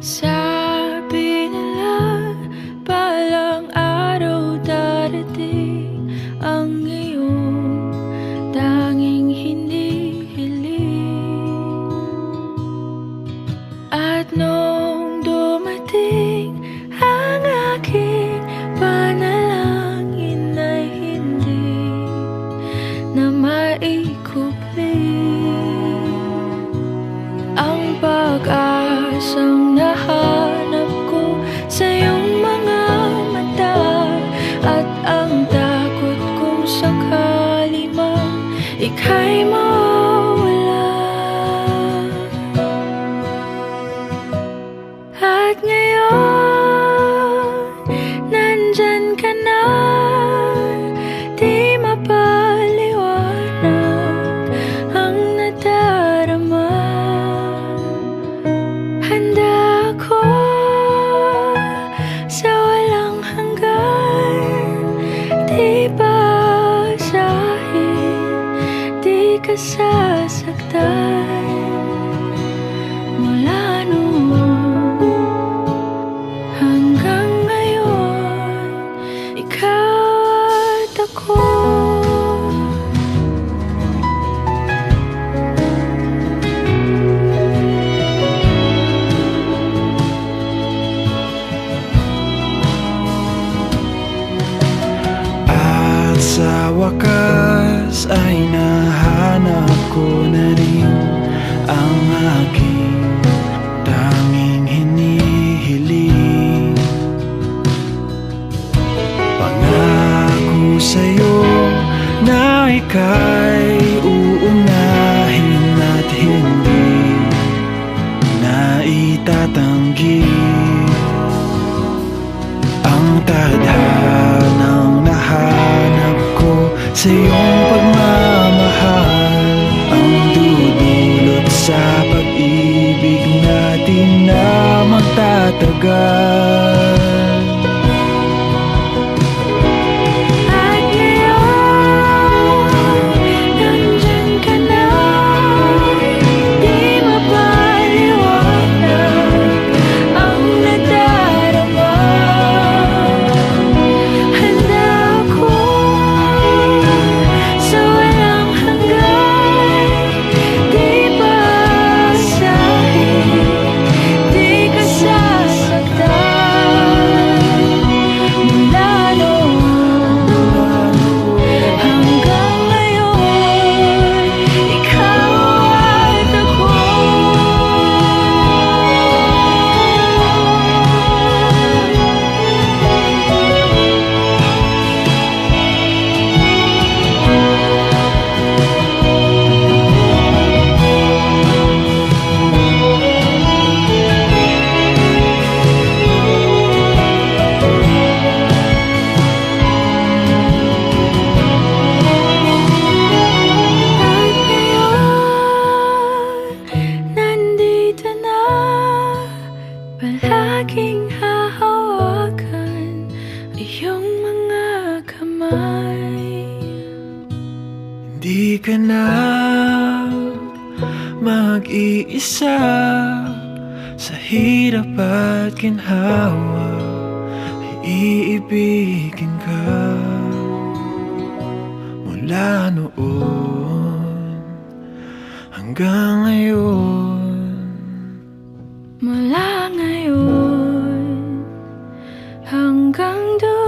Sabi nila, balang araw darating ang iyong tanging hinihiling. At nung dumating ang aking panalangin ay hindi na maikupli ang pag-asang nahanap ko sa iyong mga mata, at ang takot kung sakali man ika'y mawala. At ngayon, nandyan ka na, di mapaliwanag ang nadarama. Handa ako sa walang hanggan, di basahin, di ka sasaktan. Mula noon hanggang ngayon, ikaw at ako. Sa wakas ay nahanap ko na rin ang aking tanging hinihiling. Pangako sa'yo na ika'y uunahin at hindi na itatanggi ang tadhanang nahanap ko sa iyong pagmamahal, ang dudulot sa pag-ibig natin na magtatagal. Palaging hahawakan iyong mga kamay. Hindi ka na mag-iisa sa hirap at ginhawa, iibigin ka mula noon hanggang ngayon. Mula ngayon hanggang doon.